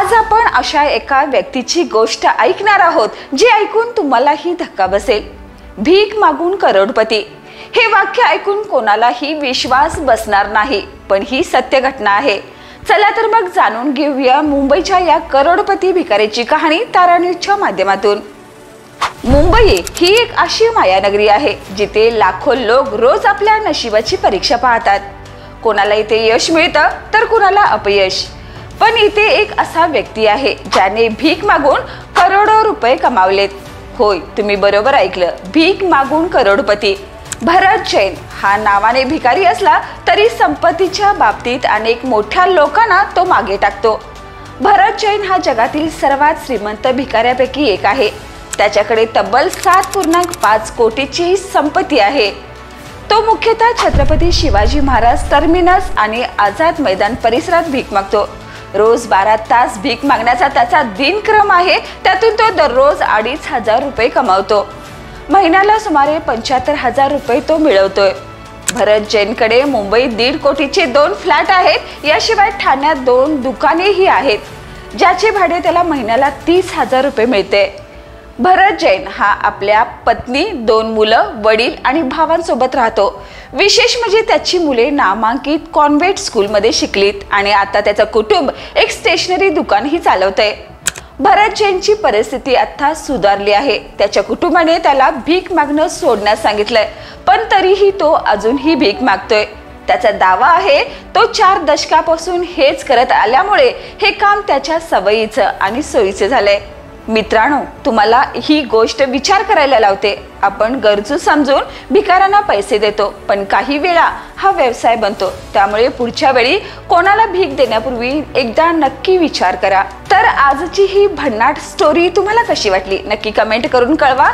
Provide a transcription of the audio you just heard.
आज आपण अशा एका व्यक्तीची गोष्ट ऐकणार आहोत जी ऐकून तुम्हालाही धक्का बसेल। भीक मागून करोडपती हे वाक्य ऐकून कोणालाही विश्वास बसणार नाही, पण ही सत्य घटना आहे। चला तर मग जाणून घेऊया मुंबईच्या या करोडपती भिकारीची कहाणी तारा न्यूजच्या माध्यमातून। मुंबई ही एक अशी मायानगरी आहे जिथे लाखो लोक रोज आपल्या नशिबाची परीक्षा पाहतात। कोणाला इथे यश मिळतं तर कोणाला अपयश, पण इथे एक असा व्यक्ती आहे ज्याने भीक मागून करोडो रुपये कमावलेत। होय, तुम्ही बरोबर ऐकलं, भीक मागून करोडपती। भरत जैन हा नावाने भिकारी असला तरी संपत्तीच्या बाबतीत अनेक मोठ्या लोकांना तो मागे टाकतो। भरत जैन हा जगातील सर्वात श्रीमंत भिकाऱ्यापैकी एक आहे। त्याच्याकडे तब्बल 7.5 कोटीची संपत्ती आहे। तो मुख्यतः छत्रपती शिवाजी महाराज टर्मिनस आणि आझाद मैदान परिसरात भीक मागतो। रोज 12 तास भीक मागण्याचा त्याचा दिनक्रम आहे। त्यातून तो दररोज 2,500 रुपये कमावतो। महिन्याला सुमारे 75,000 रुपये तो मिळवतोय। भरत जैनकडे मुंबईत 1.5 कोटीचे 2 फ्लॅट आहेत। याशिवाय ठाण्यात 2 दुकानेही आहेत, ज्याचे भाडे त्याला महिन्याला 30,000 रुपये मिळते। भरत जैन हा आपल्या पत्नी, 2 मुलं, वडील आणि भावांसोबत राहतो। विशेष म्हणजे त्याची मुले नामांकित कॉन्व्हेंट स्कूलमध्ये शिकलीत आणि आता त्याचं कुटुंब एक स्टेशनरी दुकानही चालवतंय। भरत जैनची परिस्थिती आता सुधारली आहे। त्याच्या कुटुंबाने त्याला भीक मागणं सोडण्यास सांगितलंय, पण तरीही तो अजूनही भीक मागतोय। त्याचा दावा आहे तो 4 दशकापासून हेच करत आल्यामुळे हे काम त्याच्या सवयीचं आणि सोयीचं झालंय। मित्रांनो, तुम्हाला ही गोष्ट विचार करायला लावते। आपण गरजू समजून भिकाऱ्यांना पैसे देतो, पण काही वेळा हा व्यवसाय बनतो। त्यामुळे पुढच्या वेळी कोणाला भीक देण्यापूर्वी एकदा नक्की विचार करा। तर आजची ही भन्नाट स्टोरी तुम्हाला कशी वाटली नक्की कमेंट करून कळवा।